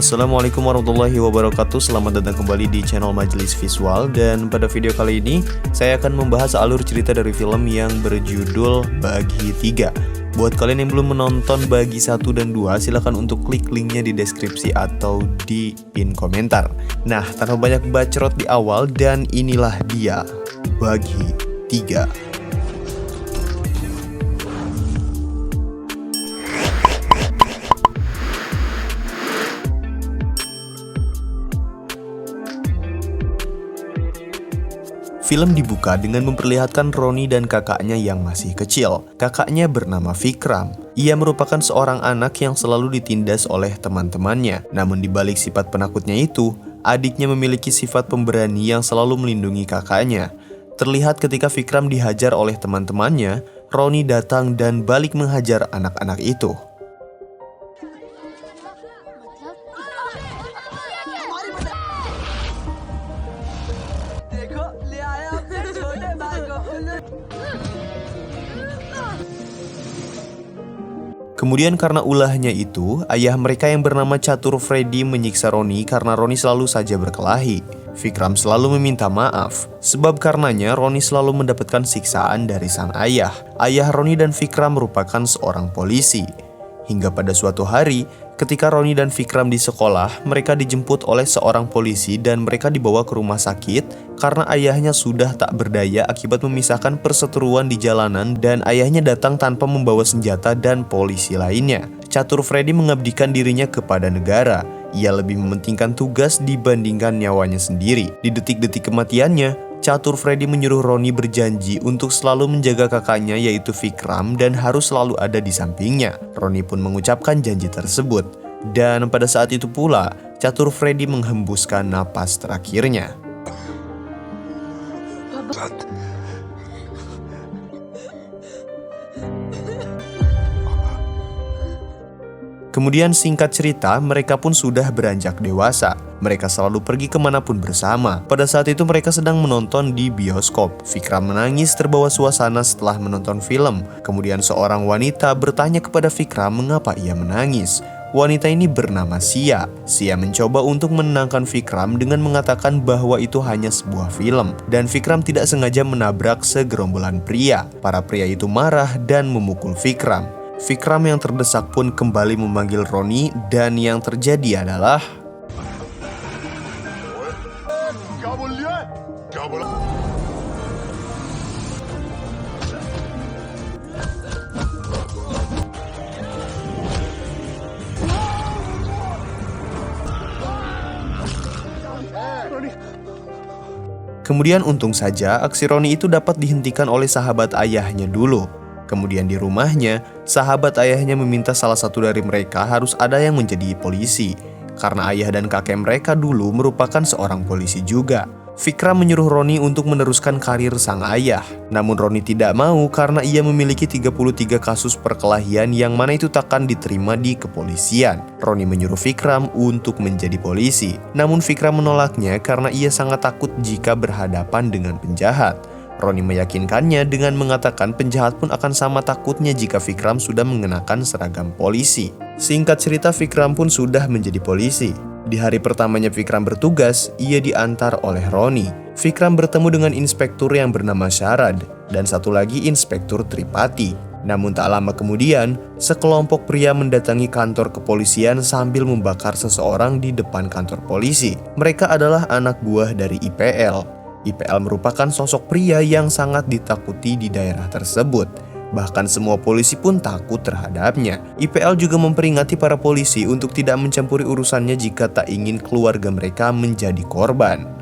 Assalamualaikum warahmatullahi wabarakatuh. Selamat datang kembali di channel Majelis Visual. Dan pada video kali ini saya akan membahas alur cerita dari film yang berjudul Bagi 3. Buat kalian yang belum menonton Bagi 1 dan 2, silahkan untuk klik linknya di deskripsi atau di pin komentar. Nah, tanpa banyak bacrot di awal, dan inilah dia Bagi 3. Film dibuka dengan memperlihatkan Roni dan kakaknya yang masih kecil. Kakaknya bernama Vikram. Ia merupakan seorang anak yang selalu ditindas oleh teman-temannya. Namun di balik sifat penakutnya itu, adiknya memiliki sifat pemberani yang selalu melindungi kakaknya. Terlihat ketika Vikram dihajar oleh teman-temannya, Roni datang dan balik menghajar anak-anak itu. Kemudian karena ulahnya itu, ayah mereka yang bernama Catur Freddy menyiksa Roni karena Roni selalu saja berkelahi. Vikram selalu meminta maaf, sebab karenanya Roni selalu mendapatkan siksaan dari sang ayah. Ayah Roni dan Vikram merupakan seorang polisi. Hingga pada suatu hari, ketika Roni dan Vikram di sekolah, mereka dijemput oleh seorang polisi dan mereka dibawa ke rumah sakit karena ayahnya sudah tak berdaya akibat memisahkan perseteruan di jalanan dan ayahnya datang tanpa membawa senjata dan polisi lainnya. Catur Freddy mengabdikan dirinya kepada negara. Ia lebih mementingkan tugas dibandingkan nyawanya sendiri. Di detik-detik kematiannya, Catur Freddy menyuruh Roni berjanji untuk selalu menjaga kakaknya yaitu Vikram dan harus selalu ada di sampingnya. Roni pun mengucapkan janji tersebut. Dan pada saat itu pula, Catur Freddy menghembuskan napas terakhirnya. Kemudian singkat cerita, mereka pun sudah beranjak dewasa. Mereka selalu pergi kemanapun bersama. Pada saat itu mereka sedang menonton di bioskop. Vikram menangis terbawa suasana setelah menonton film. Kemudian seorang wanita bertanya kepada Vikram mengapa ia menangis. Wanita ini bernama Sia. Sia mencoba untuk menenangkan Vikram dengan mengatakan bahwa itu hanya sebuah film. Dan Vikram tidak sengaja menabrak segerombolan pria. Para pria itu marah dan memukul Vikram. Vikram yang terdesak pun kembali memanggil Roni dan yang terjadi adalah kemudian untung saja aksi Roni itu dapat dihentikan oleh sahabat ayahnya dulu. Kemudian di rumahnya, sahabat ayahnya meminta salah satu dari mereka harus ada yang menjadi polisi. Karena ayah dan kakek mereka dulu merupakan seorang polisi juga. Vikram menyuruh Roni untuk meneruskan karir sang ayah. Namun Roni tidak mau karena ia memiliki 33 kasus perkelahian yang mana itu takkan diterima di kepolisian. Roni menyuruh Vikram untuk menjadi polisi. Namun Vikram menolaknya karena ia sangat takut jika berhadapan dengan penjahat. Roni meyakinkannya dengan mengatakan penjahat pun akan sama takutnya jika Vikram sudah mengenakan seragam polisi. Singkat cerita, Vikram pun sudah menjadi polisi. Di hari pertamanya Vikram bertugas, ia diantar oleh Roni. Vikram bertemu dengan inspektur yang bernama Sharad dan satu lagi inspektur Tripati. Namun tak lama kemudian, sekelompok pria mendatangi kantor kepolisian sambil membakar seseorang di depan kantor polisi. Mereka adalah anak buah dari IPL. IPL merupakan sosok pria yang sangat ditakuti di daerah tersebut. Bahkan semua polisi pun takut terhadapnya. IPL juga memperingati para polisi untuk tidak mencampuri urusannya jika tak ingin keluarga mereka menjadi korban.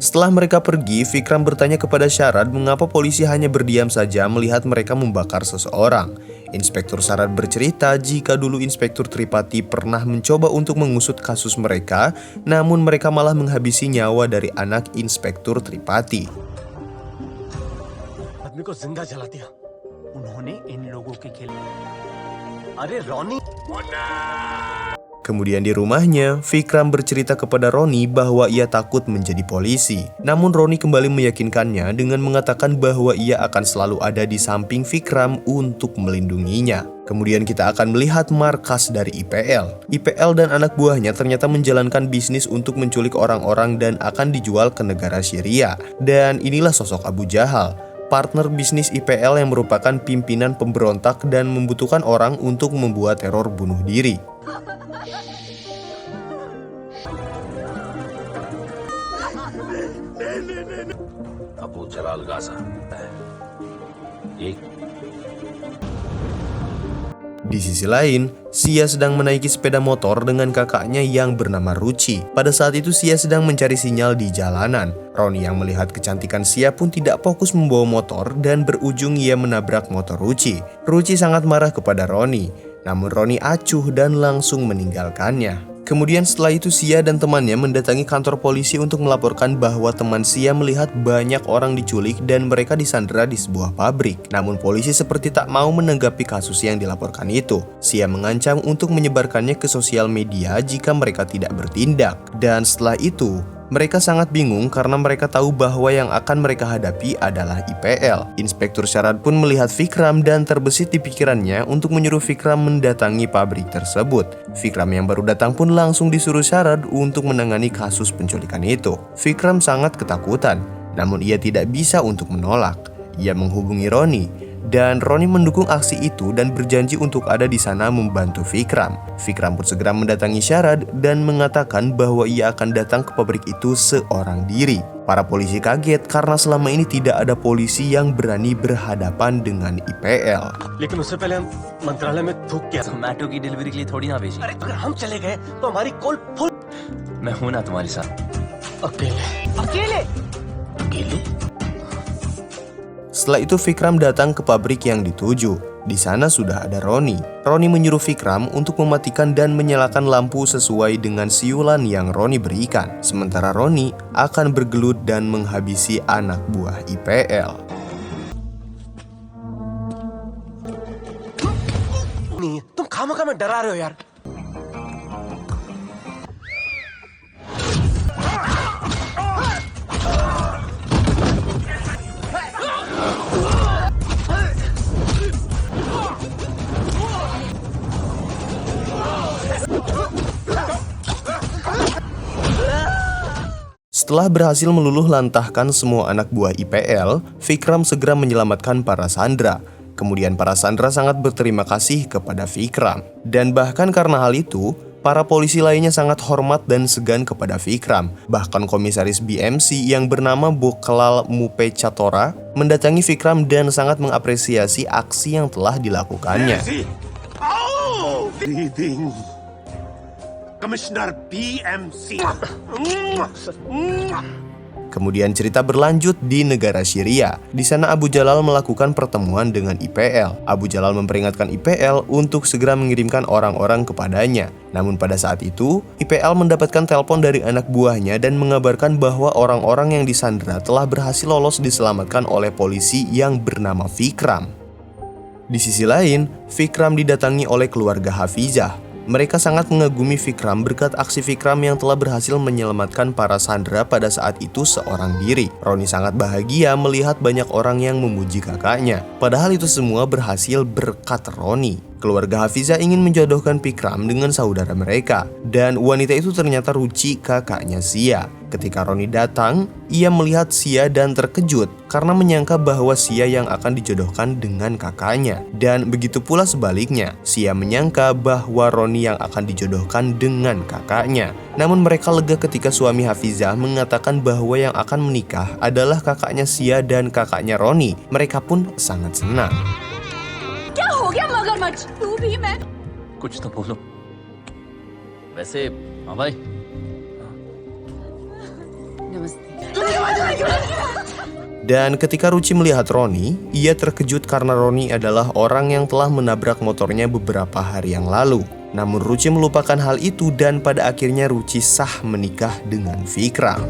Setelah mereka pergi, Vikram bertanya kepada Sharad mengapa polisi hanya berdiam saja melihat mereka membakar seseorang. Inspektur Sharad bercerita jika dulu Inspektur Tripati pernah mencoba untuk mengusut kasus mereka, namun mereka malah menghabisi nyawa dari anak Inspektur Tripati. Kemudian di rumahnya, Vikram bercerita kepada Roni bahwa ia takut menjadi polisi. Namun Roni kembali meyakinkannya dengan mengatakan bahwa ia akan selalu ada di samping Vikram untuk melindunginya. Kemudian kita akan melihat markas dari IPL. IPL dan anak buahnya ternyata menjalankan bisnis untuk menculik orang-orang dan akan dijual ke negara Syria. Dan inilah sosok Abu Jahal, partner bisnis IPL yang merupakan pimpinan pemberontak dan membutuhkan orang untuk membuat teror bunuh diri. Abu Jalal Gaza. Di sisi lain, Sia sedang menaiki sepeda motor dengan kakaknya yang bernama Ruchi. Pada saat itu Sia sedang mencari sinyal di jalanan. Roni yang melihat kecantikan Sia pun tidak fokus membawa motor dan berujung ia menabrak motor Ruchi. Ruchi sangat marah kepada Roni, namun Roni acuh dan langsung meninggalkannya. Kemudian setelah itu Sia dan temannya mendatangi kantor polisi untuk melaporkan bahwa teman Sia melihat banyak orang diculik dan mereka disandera di sebuah pabrik. Namun polisi seperti tak mau menanggapi kasus yang dilaporkan itu. Sia mengancam untuk menyebarkannya ke sosial media jika mereka tidak bertindak. Dan setelah itu, mereka sangat bingung karena mereka tahu bahwa yang akan mereka hadapi adalah IPL. Inspektur Syarat pun melihat Vikram dan terbesit di pikirannya untuk menyuruh Vikram mendatangi pabrik tersebut. Vikram yang baru datang pun langsung disuruh Syarat untuk menangani kasus penculikan itu. Vikram sangat ketakutan, namun ia tidak bisa untuk menolak. Ia menghubungi Roni, dan Roni mendukung aksi itu dan berjanji untuk ada di sana membantu Vikram. Vikram pun segera mendatangi Syarat dan mengatakan bahwa ia akan datang ke pabrik itu seorang diri. Para polisi kaget karena selama ini tidak ada polisi yang berani berhadapan dengan IPL. लेकिन उससे पहले हम मंत्रालय में थूक गया जोमैटो की डिलीवरी के लिए थोड़ी ना भेजी। अरे अगर हम चले गए तो हमारी कॉल फुल। मैं हूं ना तुम्हारे साथ। अकेले अकेले अकेले Setelah itu Vikram datang ke pabrik yang dituju. Di sana sudah ada Roni. Roni menyuruh Vikram untuk mematikan dan menyalakan lampu sesuai dengan siulan yang Roni berikan. Sementara Roni akan bergelut dan menghabisi anak buah IPL. नहीं तुम खामखा में डरा रहे हो यार। Setelah berhasil meluluh lantahkan semua anak buah IPL, Vikram segera menyelamatkan para sandera. Kemudian para sandera sangat berterima kasih kepada Vikram. Dan bahkan karena hal itu, para polisi lainnya sangat hormat dan segan kepada Vikram. Bahkan komisaris BMC yang bernama Boklal Mupechatora mendatangi Vikram dan sangat mengapresiasi aksi yang telah dilakukannya. Commissioner BMC. Kemudian cerita berlanjut di negara Syria. Di sana Abu Jalal melakukan pertemuan dengan IPL. Abu Jalal memperingatkan IPL untuk segera mengirimkan orang-orang kepadanya. Namun pada saat itu, IPL mendapatkan telepon dari anak buahnya dan mengabarkan bahwa orang-orang yang disandera telah berhasil lolos diselamatkan oleh polisi yang bernama Vikram. Di sisi lain, Vikram didatangi oleh keluarga Hafizah. Mereka sangat mengagumi Vikram berkat aksi Vikram yang telah berhasil menyelamatkan para sandera pada saat itu seorang diri. Roni sangat bahagia melihat banyak orang yang memuji kakaknya. Padahal itu semua berhasil berkat Roni. Keluarga Hafizah ingin menjodohkan Vikram dengan saudara mereka. Dan wanita itu ternyata Ruchi, kakaknya Sia. Ketika Roni datang, ia melihat Sia dan terkejut karena menyangka bahwa Sia yang akan dijodohkan dengan kakaknya. Dan begitu pula sebaliknya, Sia menyangka bahwa Roni yang akan dijodohkan dengan kakaknya. Namun mereka lega ketika suami Hafizah mengatakan bahwa yang akan menikah adalah kakaknya Sia dan kakaknya Roni. Mereka pun sangat senang. क्या हो गया मगरमच्छ? तू भी मैं कुछ तो बोलो। वैसे हाँ भाई, Dan ketika Ruchi melihat Roni, ia terkejut karena Roni adalah orang yang telah menabrak motornya beberapa hari yang lalu. Namun Ruchi melupakan hal itu dan pada akhirnya Ruchi sah menikah dengan Vikram.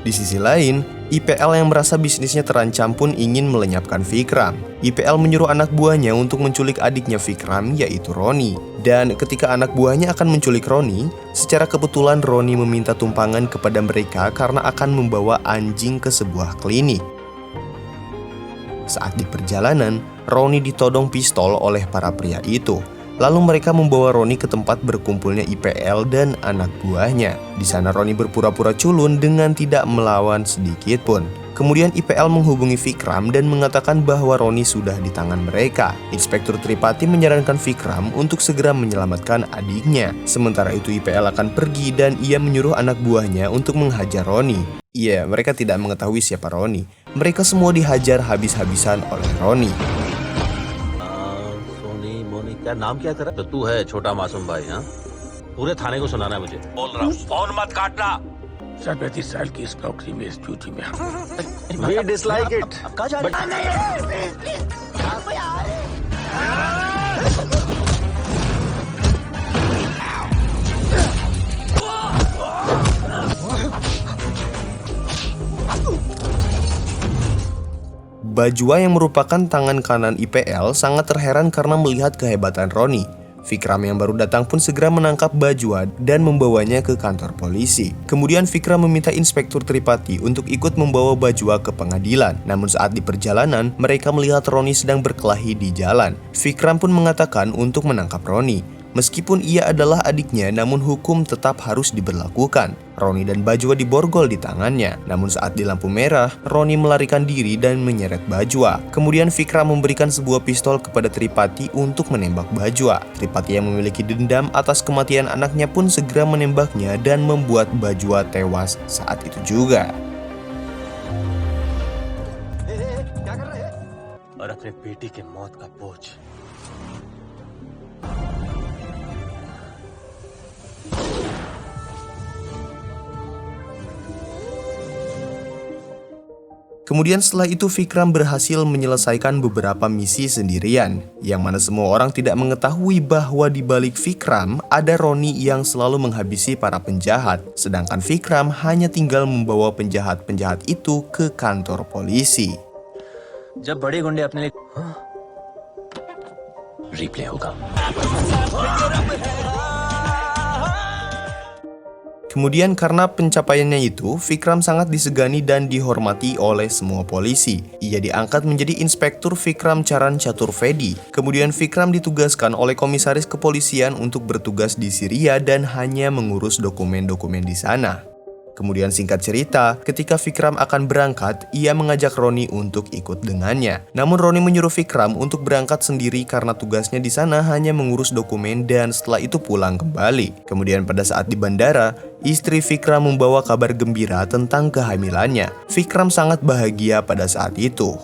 Di sisi lain, IPL yang merasa bisnisnya terancam pun ingin melenyapkan Vikram. IPL menyuruh anak buahnya untuk menculik adiknya Vikram, yaitu Roni. Dan ketika anak buahnya akan menculik Roni, secara kebetulan Roni meminta tumpangan kepada mereka karena akan membawa anjing ke sebuah klinik. Saat di perjalanan, Roni ditodong pistol oleh para pria itu. Lalu mereka membawa Roni ke tempat berkumpulnya IPL dan anak buahnya. Di sana Roni berpura-pura culun dengan tidak melawan sedikit pun. Kemudian IPL menghubungi Vikram dan mengatakan bahwa Roni sudah di tangan mereka. Inspektur Tripati menyarankan Vikram untuk segera menyelamatkan adiknya. Sementara itu IPL akan pergi dan ia menyuruh anak buahnya untuk menghajar Roni. Iya, mereka tidak mengetahui siapa Roni. Mereka semua dihajar habis-habisan oleh Roni. क्या नाम क्या तेरा? तो तू है छोटा मासूम भाई, हाँ? पूरे थाने को सुनाना है मुझे। बोल रहा हूँ फोन मत काटना। 37 साल की इस नौकरी में, इस ड्यूटी में We dislike it. But Bajwa yang merupakan tangan kanan IPL sangat terheran karena melihat kehebatan Roni. Vikram yang baru datang pun segera menangkap Bajwa dan membawanya ke kantor polisi. Kemudian Vikram meminta Inspektur Tripati untuk ikut membawa Bajwa ke pengadilan. Namun saat di perjalanan, mereka melihat Roni sedang berkelahi di jalan. Vikram pun mengatakan untuk menangkap Roni. Meskipun ia adalah adiknya, namun hukum tetap harus diberlakukan. Roni dan Bajwa diborgol di tangannya. Namun saat di lampu merah, Roni melarikan diri dan menyeret Bajwa. Kemudian Vikram memberikan sebuah pistol kepada Tripati untuk menembak Bajwa. Tripati yang memiliki dendam atas kematian anaknya pun segera menembaknya dan membuat Bajwa tewas saat itu juga. और अपने बेटी के मौत का बोझ Kemudian setelah itu Vikram berhasil menyelesaikan beberapa misi sendirian, yang mana semua orang tidak mengetahui bahwa di balik Vikram ada Roni yang selalu menghabisi para penjahat, sedangkan Vikram hanya tinggal membawa penjahat-penjahat itu ke kantor polisi. जब बड़े गुंडे अपने लिए रिप्ले होगा। Kemudian karena pencapaiannya itu, Vikram sangat disegani dan dihormati oleh semua polisi. Ia diangkat menjadi Inspektur Vikram Charan Chaturvedi. Kemudian Vikram ditugaskan oleh komisaris kepolisian untuk bertugas di Syria dan hanya mengurus dokumen-dokumen di sana. Kemudian singkat cerita, ketika Vikram akan berangkat, ia mengajak Roni untuk ikut dengannya. Namun Roni menyuruh Vikram untuk berangkat sendiri karena tugasnya di sana hanya mengurus dokumen dan setelah itu pulang kembali. Kemudian pada saat di bandara, istri Vikram membawa kabar gembira tentang kehamilannya. Vikram sangat bahagia pada saat itu.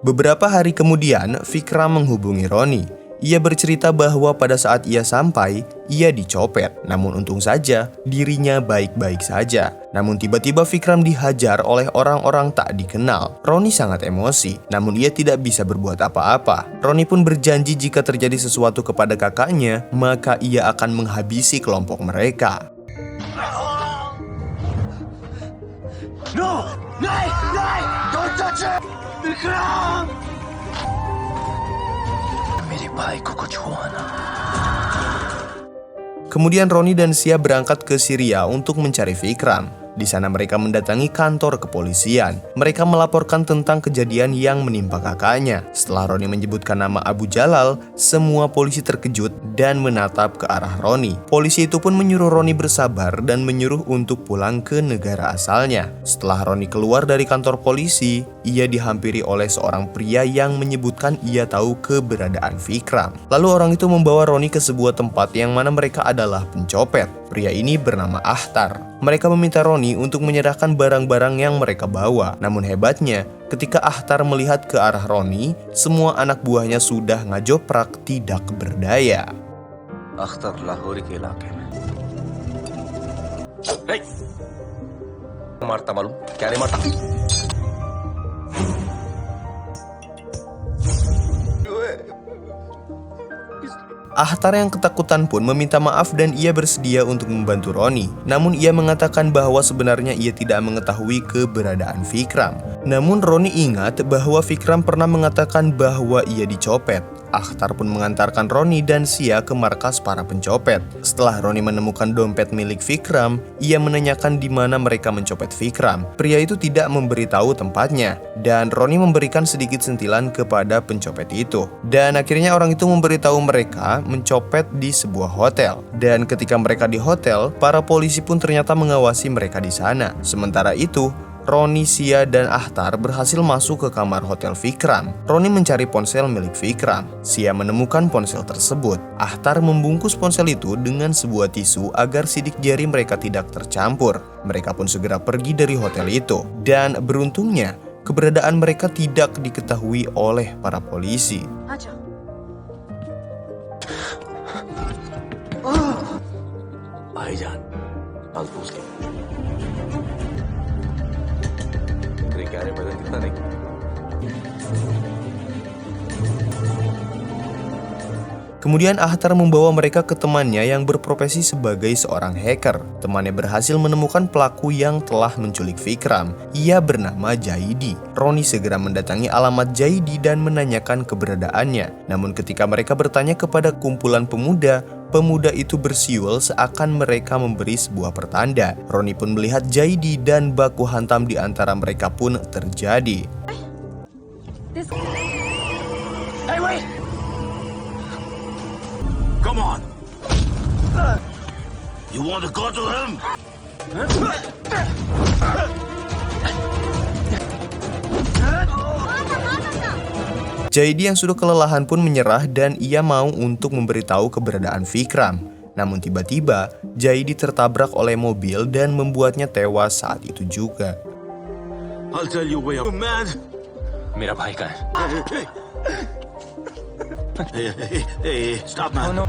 Beberapa hari kemudian, Vikram menghubungi Roni. Ia bercerita bahwa pada saat ia sampai, ia dicopet. Namun untung saja, dirinya baik-baik saja. Namun tiba-tiba Vikram dihajar oleh orang-orang tak dikenal. Roni sangat emosi, namun ia tidak bisa berbuat apa-apa. Roni pun berjanji jika terjadi sesuatu kepada kakaknya, maka ia akan menghabisi kelompok mereka. No! नहीं! नहीं! Don't touch it! Vikram! मेरे भाई को कुछ हुआ ना। Kemudian Roni dan Sia berangkat ke Syria untuk mencari Vikram. Di sana mereka mendatangi kantor kepolisian. Mereka melaporkan tentang kejadian yang menimpa kakaknya. Setelah Roni menyebutkan nama Abu Jalal, semua polisi terkejut dan menatap ke arah Roni. Polisi itu pun menyuruh Roni bersabar dan menyuruh untuk pulang ke negara asalnya. Setelah Roni keluar dari kantor polisi, ia dihampiri oleh seorang pria yang menyebutkan ia tahu keberadaan Vikram. Lalu orang itu membawa Roni ke sebuah tempat yang mana mereka adalah pencopet. Pria ini bernama Ahtar. Mereka meminta Roni untuk menyerahkan barang-barang yang mereka bawa. Namun hebatnya, ketika Ahtar melihat ke arah Roni, semua anak buahnya sudah ngajoprak tidak berdaya. Akhtar लाहौरी के इलाके में मारता मालूम क्या नहीं मारता Ahtar yang ketakutan pun meminta maaf dan ia bersedia untuk membantu Roni. Namun ia mengatakan bahwa sebenarnya ia tidak mengetahui keberadaan Vikram. Namun Roni ingat bahwa Vikram pernah mengatakan bahwa ia dicopet. Ahtar pun mengantarkan Roni dan Sia ke markas para pencopet. Setelah Roni menemukan dompet milik Vikram, ia menanyakan di mana mereka mencopet Vikram. Pria itu tidak memberitahu tempatnya, dan Roni memberikan sedikit sentilan kepada pencopet itu. Dan akhirnya orang itu memberitahu mereka mencopet di sebuah hotel. Dan ketika mereka di hotel, para polisi pun ternyata mengawasi mereka di sana. Sementara itu, Roni, Sia, dan Ahtar berhasil masuk ke kamar hotel Vikram. Roni mencari ponsel milik Vikram. Sia menemukan ponsel tersebut. Ahtar membungkus ponsel itu dengan sebuah tisu agar sidik jari mereka tidak tercampur. Mereka pun segera pergi dari hotel itu. Dan beruntungnya, keberadaan mereka tidak diketahui oleh para polisi. भाईजान फालतू उसके तेरे क्या रे बदन कितना नहीं Kemudian Ahtar membawa mereka ke temannya yang berprofesi sebagai seorang hacker. Temannya berhasil menemukan pelaku yang telah menculik Vikram. Ia bernama Jaidi. Roni segera mendatangi alamat Jaidi dan menanyakan keberadaannya. Namun ketika mereka bertanya kepada kumpulan pemuda, pemuda itu bersiul seakan mereka memberi sebuah pertanda. Roni pun melihat Jaidi dan baku hantam di antara mereka pun terjadi. Hey, wait! Come on! You want to go to him? Jaidi yang sudah kelelahan pun menyerah dan ia mau untuk memberitahu keberadaan Vikram. Namun tiba-tiba, Jaidi tertabrak oleh mobil dan membuatnya tewas saat itu juga. I'll tell you where you're mad. मेरा भाई का है Hey, stop, man.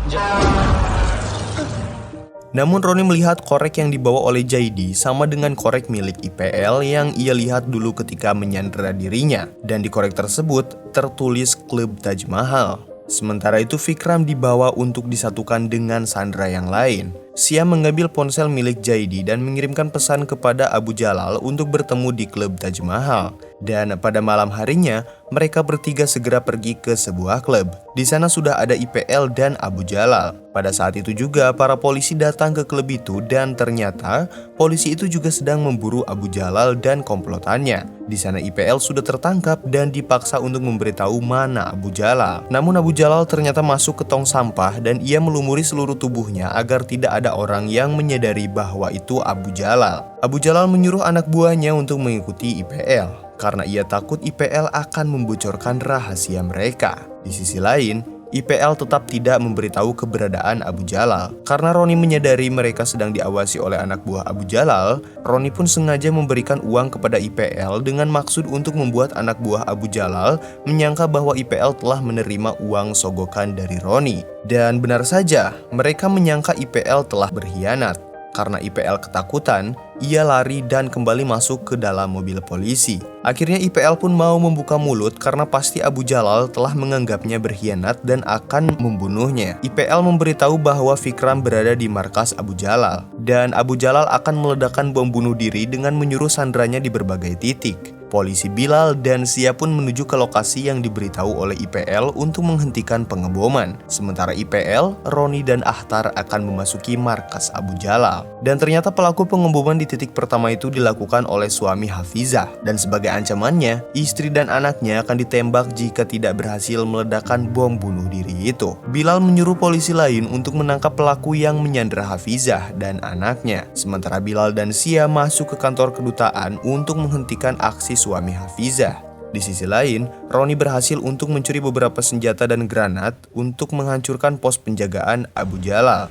Namun Roni melihat korek yang dibawa oleh Jaidi sama dengan korek milik IPL yang ia lihat dulu ketika menyandera dirinya. Dan di korek tersebut tertulis Klub Taj Mahal. Sementara itu Vikram dibawa untuk disatukan dengan sandera yang lain. Sia mengambil ponsel milik Jaidi dan mengirimkan pesan kepada Abu Jalal untuk bertemu di Klub Taj Mahal. Dan pada malam harinya, mereka bertiga segera pergi ke sebuah klub. Di sana sudah ada IPL dan Abu Jalal. Pada saat itu juga para polisi datang ke klub itu dan ternyata polisi itu juga sedang memburu Abu Jalal dan komplotannya. Di sana IPL sudah tertangkap dan dipaksa untuk memberitahu mana Abu Jalal. Namun Abu Jalal ternyata masuk ke tong sampah dan ia melumuri seluruh tubuhnya agar tidak ada orang yang menyadari bahwa itu Abu Jalal. Abu Jalal menyuruh anak buahnya untuk mengikuti IPL karena ia takut IPL akan membocorkan rahasia mereka. Di sisi lain, IPL tetap tidak memberitahu keberadaan Abu Jalal. Karena Roni menyadari mereka sedang diawasi oleh anak buah Abu Jalal, Roni pun sengaja memberikan uang kepada IPL dengan maksud untuk membuat anak buah Abu Jalal menyangka bahwa IPL telah menerima uang sogokan dari Roni. Dan benar saja, mereka menyangka IPL telah berkhianat. Karena IPL ketakutan, ia lari dan kembali masuk ke dalam mobil polisi. Akhirnya IPL pun mau membuka mulut karena pasti Abu Jalal telah menganggapnya berkhianat dan akan membunuhnya. IPL memberitahu bahwa Vikram berada di markas Abu Jalal. Dan Abu Jalal akan meledakkan bom bunuh diri dengan menyuruh sandranya di berbagai titik. Polisi Bilal dan Sia pun menuju ke lokasi yang diberitahu oleh IPL untuk menghentikan pengeboman. Sementara IPL, Roni dan Ahtar akan memasuki markas Abu Jalal. Dan ternyata pelaku pengeboman di titik pertama itu dilakukan oleh suami Hafizah. Dan sebagai ancamannya, istri dan anaknya akan ditembak jika tidak berhasil meledakkan bom bunuh diri itu. Bilal menyuruh polisi lain untuk menangkap pelaku yang menyandera Hafizah dan anaknya. Sementara Bilal dan Sia masuk ke kantor kedutaan untuk menghentikan aksi suami Hafizah. Di sisi lain, Roni berhasil untuk mencuri beberapa senjata dan granat untuk menghancurkan pos penjagaan Abu Jalal.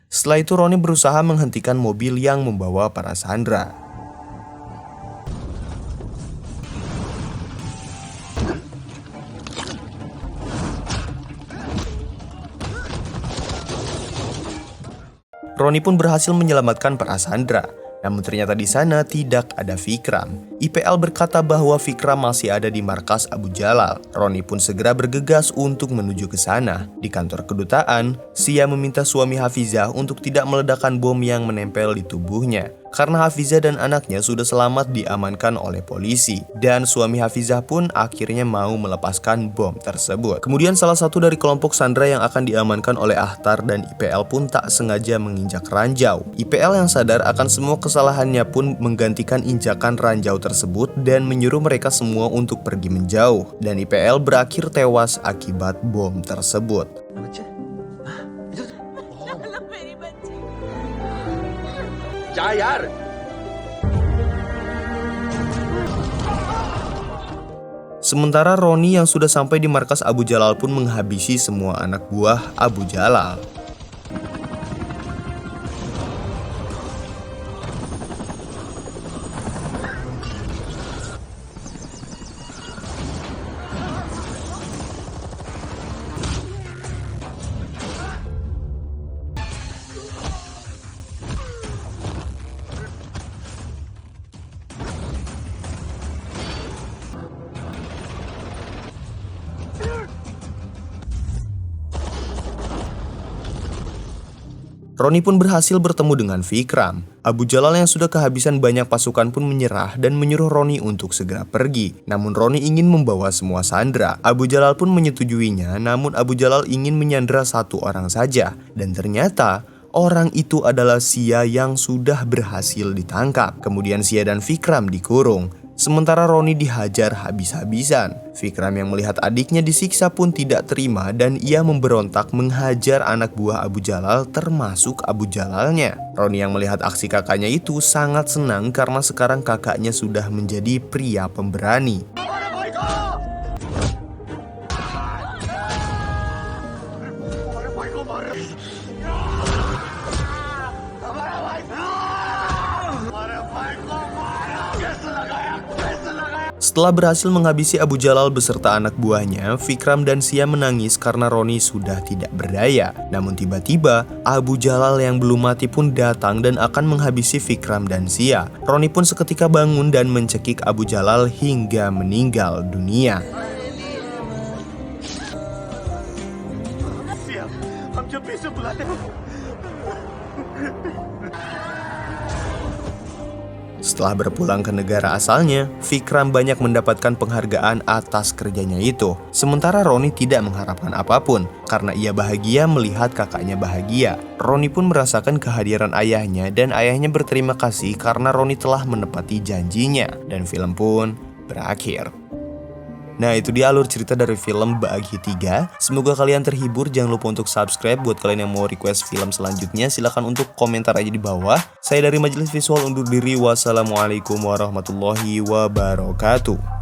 Setelah itu Roni berusaha menghentikan mobil yang membawa para sandera. Roni pun berhasil menyelamatkan para sandera. Namun ternyata di sana tidak ada Vikram. IPL berkata bahwa Vikram masih ada di markas Abu Jalal. Roni pun segera bergegas untuk menuju ke sana. Di kantor kedutaan, Sia meminta suami Hafizah untuk tidak meledakkan bom yang menempel di tubuhnya. Karena Hafizah dan anaknya sudah selamat diamankan oleh polisi. Dan suami Hafizah pun akhirnya mau melepaskan bom tersebut. Kemudian salah satu dari kelompok sandera yang akan diamankan oleh Akhtar dan IPL pun tak sengaja menginjak ranjau. IPL yang sadar akan semua kesalahannya pun menggantikan injakan ranjau tersebut dan menyuruh mereka semua untuk pergi menjauh. Dan IPL berakhir tewas akibat bom tersebut. जा यार Sementara Roni yang sudah sampai di markas Abu Jalal pun menghabisi semua anak buah Abu Jalal. Roni pun berhasil bertemu dengan Vikram. Abu Jalal yang sudah kehabisan banyak pasukan pun menyerah dan menyuruh Roni untuk segera pergi. Namun Roni ingin membawa semua sandera. Abu Jalal pun menyetujuinya, namun Abu Jalal ingin menyandera satu orang saja. Dan ternyata orang itu adalah Sia yang sudah berhasil ditangkap. Kemudian Sia dan Vikram dikurung. Sementara Roni dihajar habis-habisan. Vikram yang melihat adiknya disiksa pun tidak terima dan ia memberontak menghajar anak buah Abu Jalal termasuk Abu Jalalnya. Roni yang melihat aksi kakaknya itu sangat senang karena sekarang kakaknya sudah menjadi pria pemberani. Setelah berhasil menghabisi Abu Jalal beserta anak buahnya, Vikram dan Sia menangis karena Roni sudah tidak berdaya. Namun tiba-tiba, Abu Jalal yang belum mati pun datang dan akan menghabisi Vikram dan Sia. Roni pun seketika bangun dan mencekik Abu Jalal hingga meninggal dunia. Setelah berpulang ke negara asalnya, Vikram banyak mendapatkan penghargaan atas kerjanya itu. Sementara Roni tidak mengharapkan apapun, karena ia bahagia melihat kakaknya bahagia. Roni pun merasakan kehadiran ayahnya dan ayahnya berterima kasih karena Roni telah menepati janjinya. Dan film pun berakhir. Nah, itu dia alur cerita dari film Bagi 3. Semoga kalian terhibur. Jangan lupa untuk subscribe. Buat kalian yang mau request film selanjutnya, silahkan untuk komentar aja di bawah. Saya dari Majelis Visual undur diri. Wassalamualaikum warahmatullahi wabarakatuh.